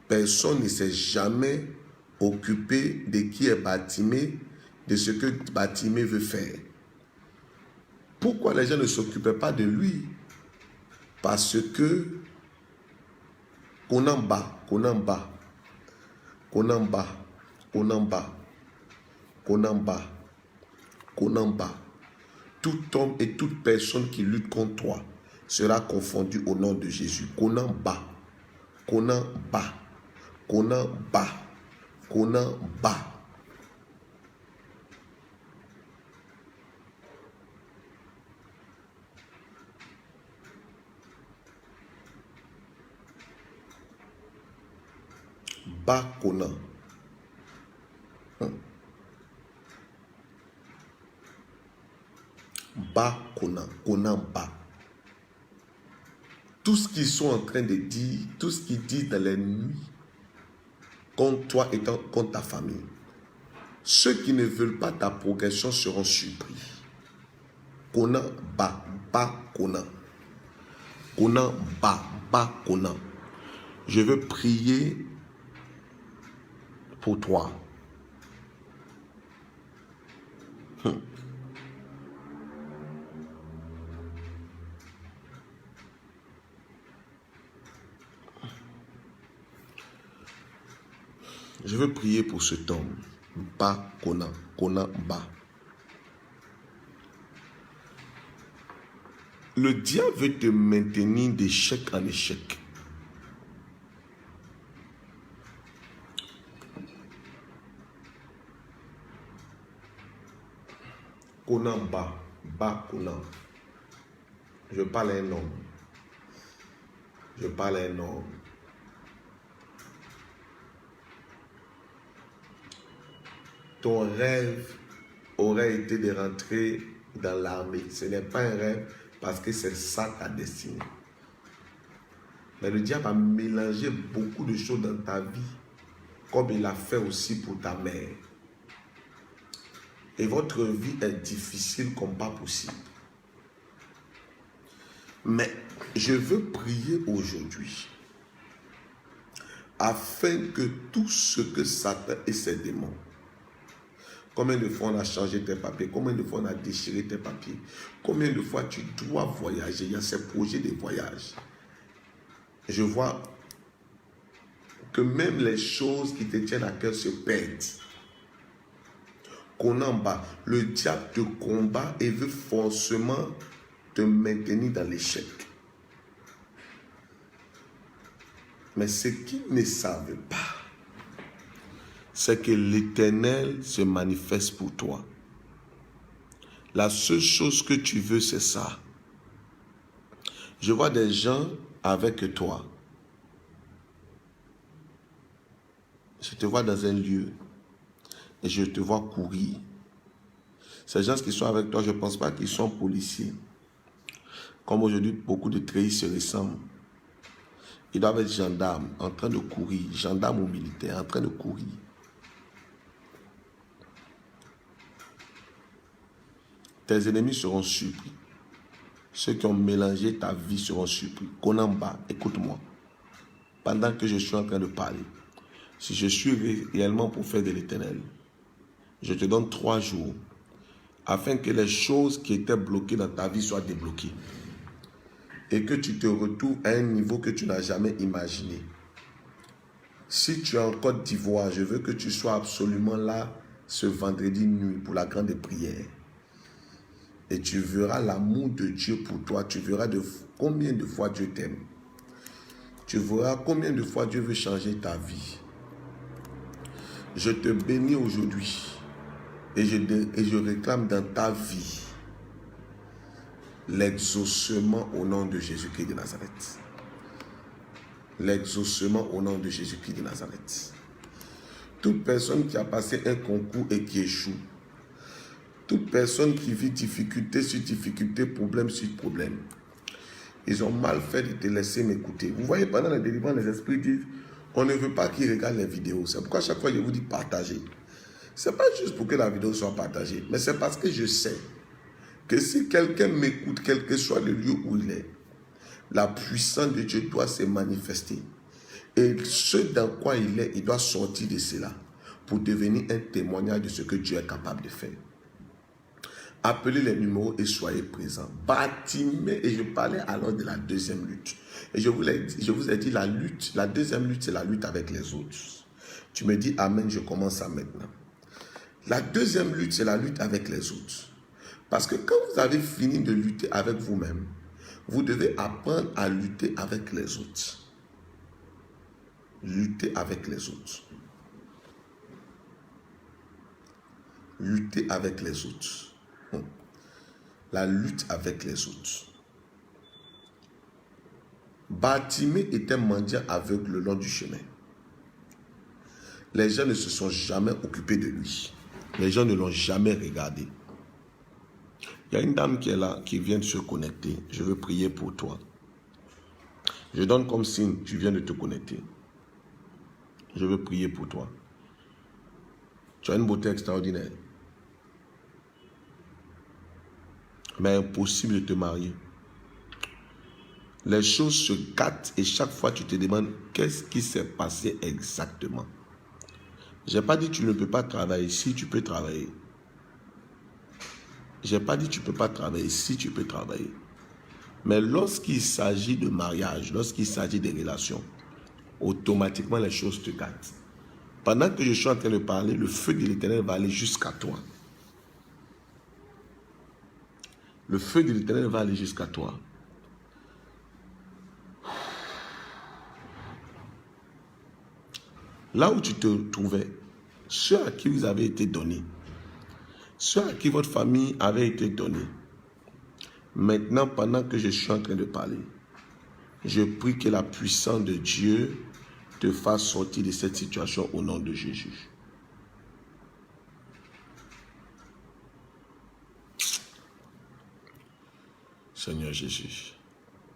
Personne ne s'est jamais occupé de qui est Bartimée, de ce que Bartimée veut faire. Pourquoi les gens ne s'occupaient pas de lui? Parce que qu'on en bas. Tout homme et toute personne qui lutte contre toi sera confondu au nom de Jésus. Qu'on en bas. Bas Conan. Bas Conan. Conan bas. Tout ce qu'ils sont en train de dire, tout ce qu'ils disent dans les nuits, contre toi et contre ta famille, ceux qui ne veulent pas ta progression seront surpris. Conan bas. Bas Conan. Conan bas. Bas Conan. Je veux prier pour toi. Je veux prier pour cet homme. Bas Conan. Conan bas. Le diable veut te maintenir d'échec en échec. Conan bas. Bas Conan. Je parle à un homme. Je parle à un homme. Ton rêve aurait été de rentrer dans l'armée. Ce n'est pas un rêve parce que c'est ça ta destinée. Mais le diable a mélangé beaucoup de choses dans ta vie, comme il l'a fait aussi pour ta mère. Et votre vie est difficile comme pas possible. Mais je veux prier aujourd'hui afin que tout ce que Satan et ses démons, combien de fois on a changé tes papiers, combien de fois on a déchiré tes papiers, combien de fois tu dois voyager, il y a ces projets de voyage. Je vois que même les choses qui te tiennent à cœur se perdent. Qu'on en bas, le diable te combat et veut forcément te maintenir dans l'échec. Mais ce qu'ils ne savent pas, c'est que l'Éternel se manifeste pour toi. La seule chose que tu veux, c'est ça. Je vois des gens avec toi. Je te vois dans un lieu et je te vois courir. Ces gens qui sont avec toi, je ne pense pas qu'ils sont policiers. Comme aujourd'hui, beaucoup de treillis se ressemblent. Ils doivent être gendarmes en train de courir, gendarmes ou militaires en train de courir. Tes ennemis seront surpris. Ceux qui ont mélangé ta vie seront surpris. Konamba, écoute-moi. Pendant que je suis en train de parler, si je suis réellement pour faire de l'Éternel, je te donne 3 jours afin que les choses qui étaient bloquées dans ta vie soient débloquées. Et que tu te retrouves à un niveau que tu n'as jamais imaginé. Si tu es en Côte d'Ivoire, je veux que tu sois absolument là ce vendredi nuit pour la grande prière. Et tu verras l'amour de Dieu pour toi. Tu verras combien de fois Dieu t'aime. Tu verras combien de fois Dieu veut changer ta vie. Je te bénis aujourd'hui. Et je réclame dans ta vie l'exaucement au nom de Jésus-Christ de Nazareth. L'exaucement au nom de Jésus-Christ de Nazareth. Toute personne qui a passé un concours et qui échoue, toute personne qui vit difficulté sur difficulté, problème sur problème, ils ont mal fait de te laisser m'écouter. Vous voyez, pendant la délivrance, les esprits disent, on ne veut pas qu'ils regardent les vidéos. C'est pourquoi chaque fois je vous dis partagez. Ce n'est pas juste pour que la vidéo soit partagée, mais c'est parce que je sais que si quelqu'un m'écoute, quel que soit le lieu où il est, la puissance de Dieu doit se manifester. Et ce dans quoi il est, il doit sortir de cela pour devenir un témoignage de ce que Dieu est capable de faire. Appelez les numéros et soyez présents. Bartimée, et je parlais alors de la deuxième lutte. Et je vous ai dit la deuxième lutte, c'est la lutte avec les autres. Tu me dis amen, je commence ça maintenant. La deuxième lutte, c'est la lutte avec les autres. Parce que quand vous avez fini de lutter avec vous-même, vous devez apprendre à lutter avec les autres. Lutter avec les autres. Lutter avec les autres. La lutte avec les autres. Bartimée était mendiant aveugle le long du chemin. Les gens ne se sont jamais occupés de lui. Les gens ne l'ont jamais regardé. Il y a une dame qui est là, qui vient de se connecter. Je veux prier pour toi. Je donne comme signe, tu viens de te connecter. Je veux prier pour toi. Tu as une beauté extraordinaire. Mais impossible de te marier. Les choses se gâtent et chaque fois tu te demandes qu'est-ce qui s'est passé exactement. Je n'ai pas dit que tu ne peux pas travailler si tu peux travailler. Je n'ai pas dit que tu ne peux pas travailler si tu peux travailler. Mais lorsqu'il s'agit de mariage, lorsqu'il s'agit de relations, automatiquement les choses te gâtent. Pendant que je suis en train de parler, le feu de l'Éternel va aller jusqu'à toi. Le feu de l'Éternel va aller jusqu'à toi. Là où tu te trouvais, ceux à qui vous avez été donnés, ceux à qui votre famille avait été donnée, maintenant, pendant que je suis en train de parler, je prie que la puissance de Dieu te fasse sortir de cette situation au nom de Jésus. Seigneur Jésus,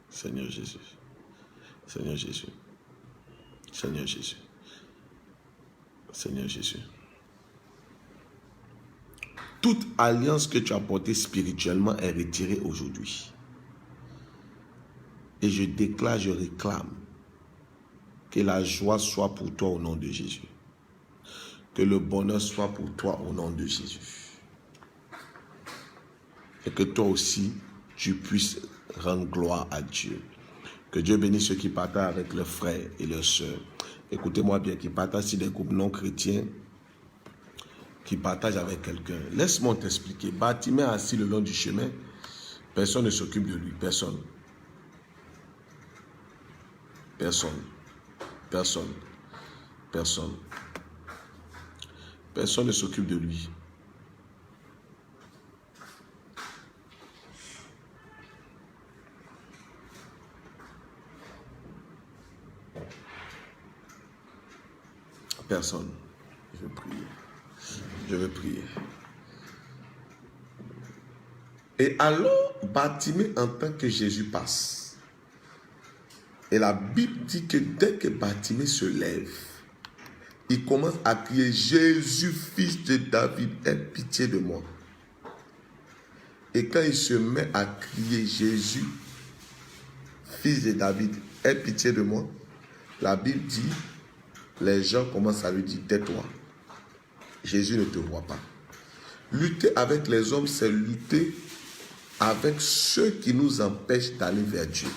Seigneur Jésus, Seigneur Jésus, Seigneur Jésus, Seigneur Jésus. Toute alliance que tu as portée spirituellement est retirée aujourd'hui. Et je déclare, je réclame que la joie soit pour toi au nom de Jésus. Que le bonheur soit pour toi au nom de Jésus. Et que toi aussi, tu puisses rendre gloire à Dieu. Que Dieu bénisse ceux qui partagent avec leurs frères et leurs sœurs. Écoutez-moi bien, qui partagent sur des groupes non chrétiens, qui partagent avec quelqu'un. Laisse-moi t'expliquer. Bartimée assis le long du chemin, personne ne s'occupe de lui. Personne. Personne. Personne. Personne. Personne ne s'occupe de lui. Personne. Je vais prier. Je vais prier. Et alors, Bartimée entend que Jésus passe. Et la Bible dit que dès que Bartimée se lève, il commence à crier, Jésus, fils de David, aie pitié de moi. Et quand il se met à crier, Jésus, fils de David, aie pitié de moi, la Bible dit, les gens commencent à lui dire, tais-toi. Jésus ne te voit pas. Lutter avec les hommes, c'est lutter avec ceux qui nous empêchent d'aller vers Dieu.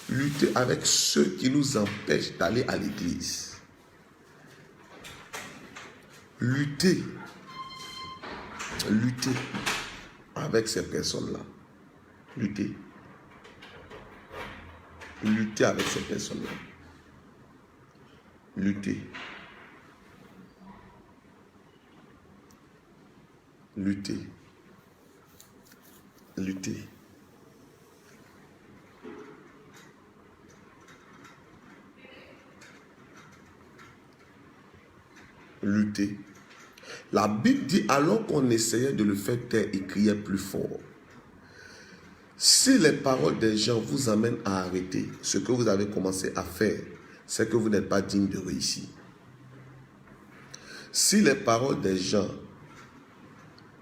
Lutter avec ceux qui nous empêchent d'aller à l'église. Lutter avec ces personnes-là. Lutter avec ces personnes-là. Lutter. La Bible dit, alors qu'on essayait de le faire taire, il criait plus fort. Si les paroles des gens vous amènent à arrêter ce que vous avez commencé à faire, c'est que vous n'êtes pas digne de réussir. Si les paroles des gens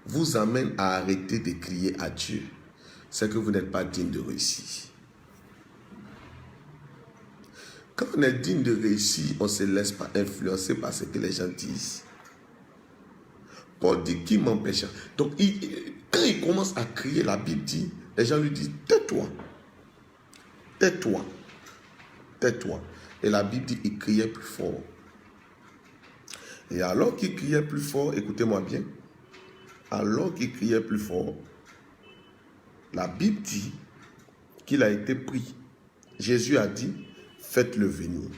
vous amène à arrêter de crier à Dieu, c'est que vous n'êtes pas digne de réussir. Quand on est digne de réussir, on ne se laisse pas influencer par ce que les gens disent. Paul dit, qui m'empêche? Donc, quand il commence à crier, la Bible dit, les gens lui disent, tais-toi, tais-toi, tais-toi. Et la Bible dit, il criait plus fort. Et alors qu'il criait plus fort, écoutez-moi bien, alors qu'il criait plus fort, la Bible dit qu'il a été pris. Jésus a dit, faites-le venir.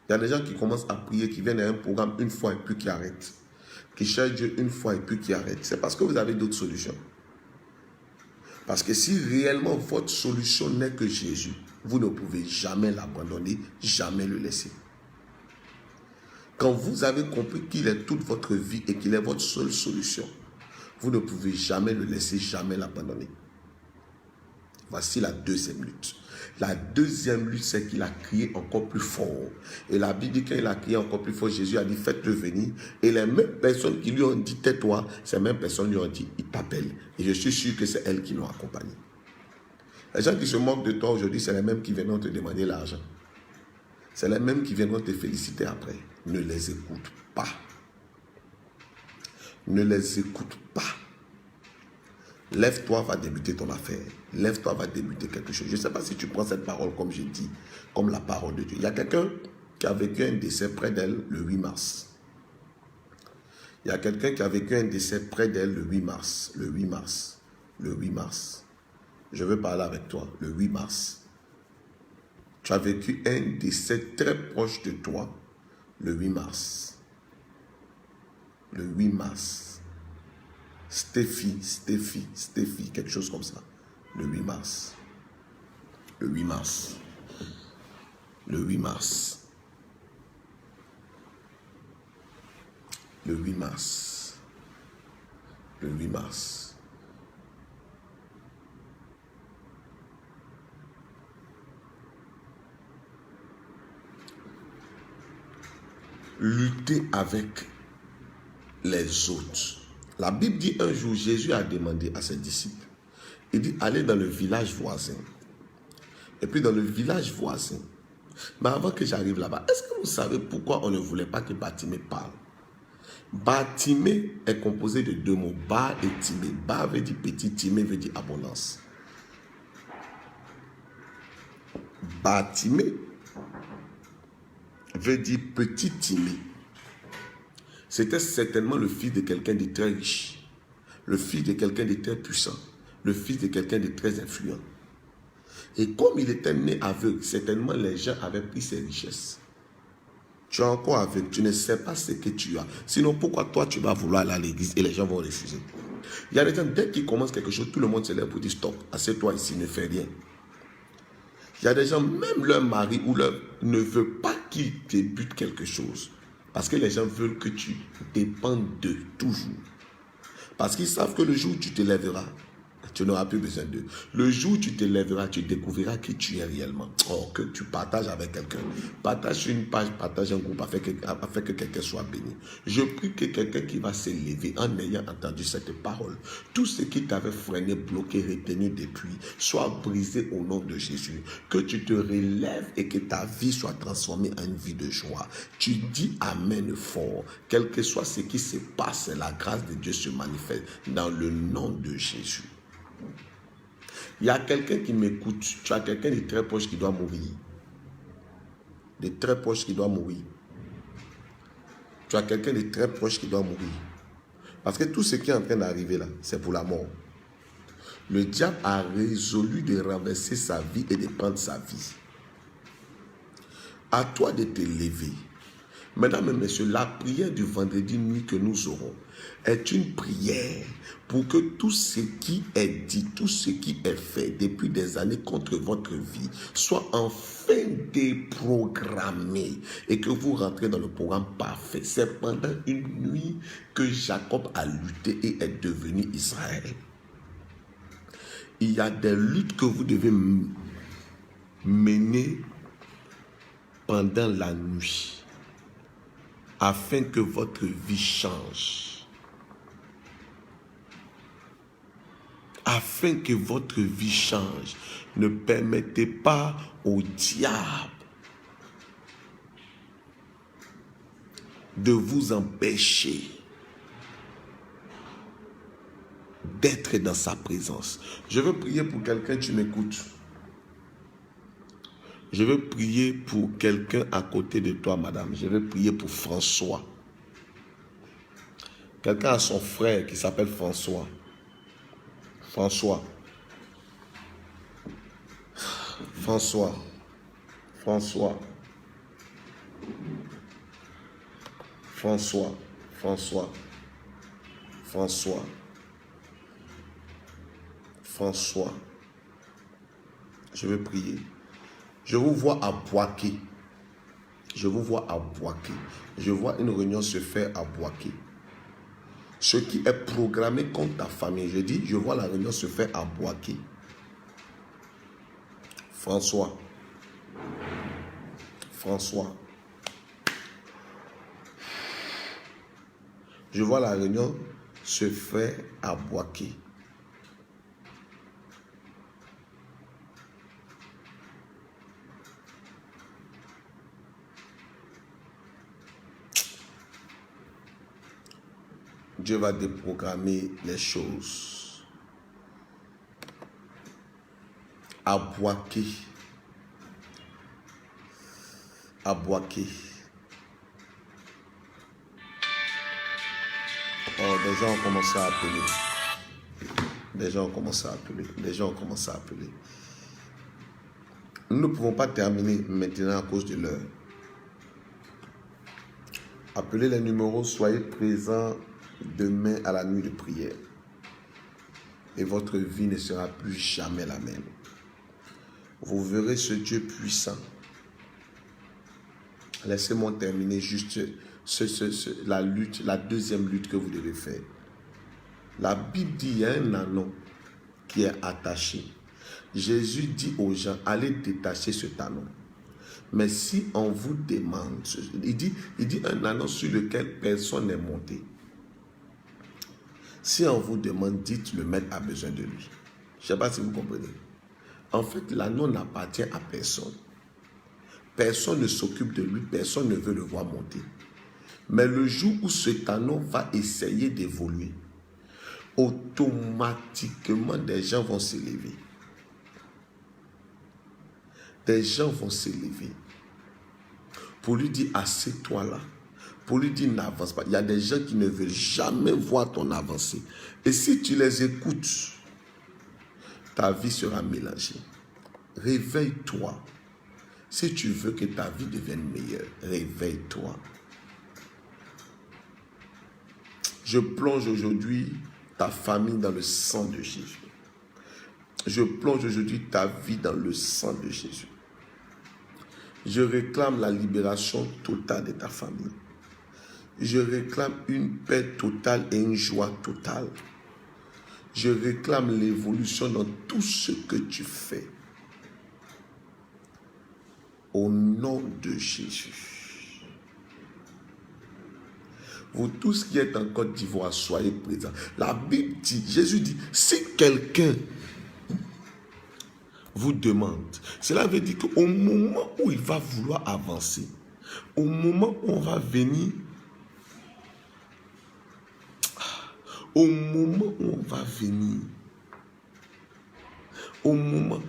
Il y a des gens qui commencent à prier, qui viennent à un programme une fois et puis qui arrêtent. Qui cherchent Dieu une fois et puis qui arrêtent. C'est parce que vous avez d'autres solutions. Parce que si réellement votre solution n'est que Jésus, vous ne pouvez jamais l'abandonner, jamais le laisser. Quand vous avez compris qu'il est toute votre vie et qu'il est votre seule solution, vous ne pouvez jamais le laisser, jamais l'abandonner. Voici la deuxième lutte. La deuxième lutte, c'est qu'il a crié encore plus fort. Et la Bible dit qu'il a crié encore plus fort, Jésus a dit, faites-le venir. Et les mêmes personnes qui lui ont dit, tais-toi, ces mêmes personnes lui ont dit, il t'appelle. Et je suis sûr que c'est elles qui l'ont accompagné. Les gens qui se moquent de toi aujourd'hui, c'est les mêmes qui viendront te demander l'argent. C'est les mêmes qui viendront te féliciter après. Ne les écoute pas. Ne les écoute pas. Lève-toi, va débuter ton affaire. Lève-toi, va débuter quelque chose. Je ne sais pas si tu prends cette parole comme je dis, comme la parole de Dieu. Il y a quelqu'un qui a vécu un décès près d'elle le 8 mars. Il y a quelqu'un qui a vécu un décès près d'elle le 8 mars. Le 8 mars. Le 8 mars. Je veux parler avec toi. Le 8 mars. Tu as vécu un décès très proche de toi le 8 mars. Le 8 mars. Stéphie, quelque chose comme ça. Le 8 mars. Le 8 mars. Le 8 mars. Le 8 mars. Le 8 mars. Lutter avec les autres. La Bible dit un jour, Jésus a demandé à ses disciples, il dit, allez dans le village voisin. Et puis dans le village voisin, mais avant que j'arrive là-bas, est-ce que vous savez pourquoi on ne voulait pas que Bartimée parle? Bartimée est composé de deux mots, Bar et Timée. Bar veut dire petit, Timée veut dire abondance. Bartimée veut dire petit Timée. C'était certainement le fils de quelqu'un de très riche, le fils de quelqu'un de très puissant, le fils de quelqu'un de très influent. Et comme il était né aveugle, certainement les gens avaient pris ses richesses. Tu es encore aveugle, tu ne sais pas ce que tu as. Sinon, pourquoi toi tu vas vouloir aller à l'église et les gens vont refuser? Il y a des gens, dès qu'ils commencent quelque chose, tout le monde se lève pour dire stop, assieds-toi ici, ne fais rien. Il y a des gens, même leur mari ou leur ne veut pas qu'ils débutent quelque chose. Parce que les gens veulent que tu dépendes d'eux, toujours. Parce qu'ils savent que le jour où tu te lèveras, tu n'auras plus besoin d'eux. Le jour où tu te lèveras, tu découvriras qui tu es réellement. Or, que tu partages avec quelqu'un. Partage une page, partage un groupe afin que quelqu'un soit béni. Je prie que quelqu'un qui va se lever en ayant entendu cette parole, tout ce qui t'avait freiné, bloqué, retenu depuis, soit brisé au nom de Jésus. Que tu te relèves et que ta vie soit transformée en une vie de joie. Tu dis Amen fort. Quel que soit ce qui se passe, la grâce de Dieu se manifeste dans le nom de Jésus. Il y a quelqu'un qui m'écoute. Tu as quelqu'un de très proche qui doit mourir. De très proche qui doit mourir. Tu as quelqu'un de très proche qui doit mourir. Parce que tout ce qui est en train d'arriver là, c'est pour la mort. Le diable a résolu de renverser sa vie et de prendre sa vie. À toi de te lever. Mesdames et messieurs, la prière du vendredi nuit que nous aurons est une prière pour que tout ce qui est dit, tout ce qui est fait depuis des années contre votre vie soit enfin déprogrammé et que vous rentrez dans le programme parfait. C'est pendant une nuit que Jacob a lutté et est devenu Israël. Il y a des luttes que vous devez mener pendant la nuit, afin que votre vie change. afin que votre vie change. Ne permettez pas au diable de vous empêcher d'être dans sa présence. Je veux prier pour quelqu'un, tu m'écoutes. Je veux prier pour quelqu'un à côté de toi, madame. Je veux prier pour François. Quelqu'un a son frère qui s'appelle François. François. François. François. François. François. François. François. Je veux prier. Je vous vois à Boaké. Je vous vois à Boaké. Je vois une réunion se faire à Boaké. Ce qui est programmé contre ta famille. Je dis, je vois la réunion se faire à Boaké. François. François. Je vois la réunion se faire à Boaké. Dieu va déprogrammer les choses. À Boaké. À Boaké. Oh, des gens ont commencé à appeler. Des gens ont commencé à appeler. Des gens ont commencé à appeler. Nous ne pouvons pas terminer maintenant à cause de l'heure. Appelez les numéros, soyez présents demain à la nuit de prière. Et votre vie ne sera plus jamais la même. Vous verrez ce Dieu puissant. Laissez-moi terminer juste la lutte, la deuxième lutte que vous devez faire. La Bible dit, il y a un anneau qui est attaché. Jésus dit aux gens, allez détacher cet anneau. Mais si on vous demande, il dit un anneau sur lequel personne n'est monté. Si on vous demande, dites le maître a besoin de lui. Je ne sais pas si vous comprenez. En fait, l'anneau n'appartient à personne. Personne ne s'occupe de lui, personne ne veut le voir monter. Mais le jour où cet anneau va essayer d'évoluer, automatiquement des gens vont s'élever. Des gens vont s'élever. Pour lui dire, assieds-toi là. Pour lui dire, n'avance pas. Il y a des gens qui ne veulent jamais voir ton avancée. Et si tu les écoutes, ta vie sera mélangée. Réveille-toi. Si tu veux que ta vie devienne meilleure, réveille-toi. Je plonge aujourd'hui ta famille dans le sang de Jésus. Je plonge aujourd'hui ta vie dans le sang de Jésus. Je réclame la libération totale de ta famille. Je réclame une paix totale et une joie totale. Je réclame l'évolution dans tout ce que tu fais. Au nom de Jésus. Vous tous qui êtes en Côte d'Ivoire, soyez présents. La Bible dit, Jésus dit, si quelqu'un vous demande, cela veut dire qu'au moment où il va vouloir avancer, au moment où on va venir, au moment où on va venir, au moment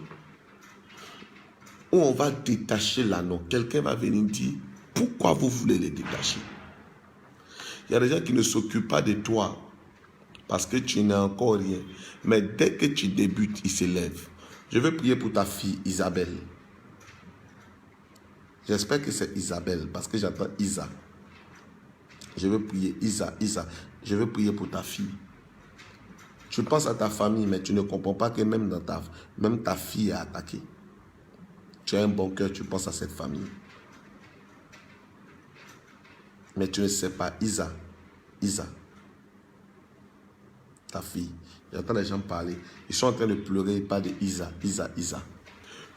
où on va détacher l'anneau, quelqu'un va venir dire, pourquoi vous voulez les détacher? Il y a des gens qui ne s'occupent pas de toi parce que tu n'as encore rien. Mais dès que tu débutes, ils s'élèvent. Je veux prier pour ta fille Isabelle. J'espère que c'est Isabelle parce que j'entends Isa. Je veux prier Isa. Je veux prier pour ta fille. Tu penses à ta famille, mais tu ne comprends pas que même ta fille est attaquée. Tu as un bon cœur, tu penses à cette famille. Mais tu ne sais pas, Isa, ta fille. J'entends les gens parler. Ils sont en train de pleurer, ils parlent de Isa.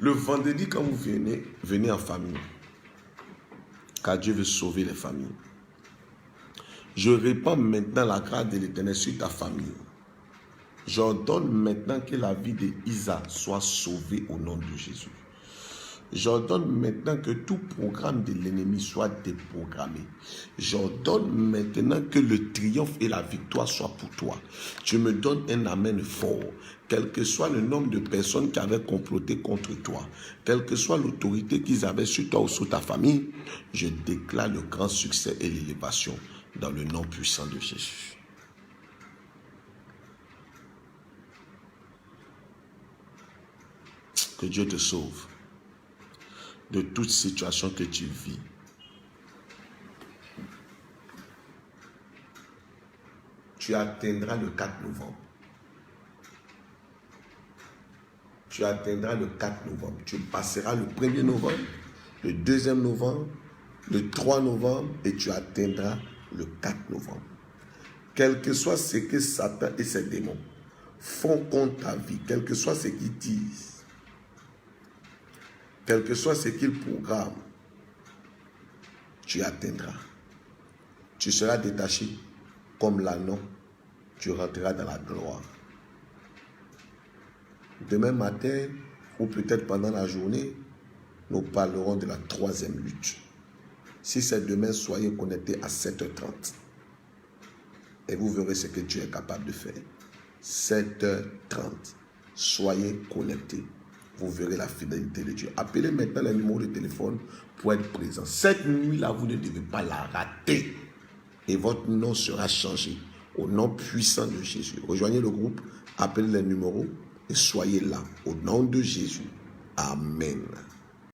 Le vendredi, quand vous venez en famille, car Dieu veut sauver les familles. Je répands maintenant la grâce de l'Éternel sur ta famille. J'ordonne maintenant que la vie d'Isa soit sauvée au nom de Jésus. J'ordonne maintenant que tout programme de l'ennemi soit déprogrammé. J'ordonne maintenant que le triomphe et la victoire soient pour toi. Tu me donnes un amen fort. Quel que soit le nombre de personnes qui avaient comploté contre toi, quelle que soit l'autorité qu'ils avaient sur toi ou sur ta famille, je déclare le grand succès et l'élévation dans le nom puissant de Jésus. Que Dieu te sauve de toute situation que tu vis. Tu atteindras le 4 novembre. Tu atteindras le 4 novembre. Tu passeras le 1er novembre, le 2e novembre, le 3 novembre et tu atteindras le 4 novembre. Quel que soit ce que Satan et ses démons font contre ta vie, quel que soit ce qu'ils disent, quel que soit ce qu'ils programment, tu atteindras. Tu seras détaché comme l'agneau, tu rentreras dans la gloire. Demain matin, ou peut-être pendant la journée, nous parlerons de la 3e lutte. Si c'est demain, soyez connectés à 7h30. Et vous verrez ce que Dieu est capable de faire. 7h30. Soyez connectés. Vous verrez la fidélité de Dieu. Appelez maintenant le numéro de téléphone pour être présent. Cette nuit-là, vous ne devez pas la rater. Et votre nom sera changé au nom puissant de Jésus. Rejoignez le groupe, appelez les numéros et soyez là au nom de Jésus. Amen.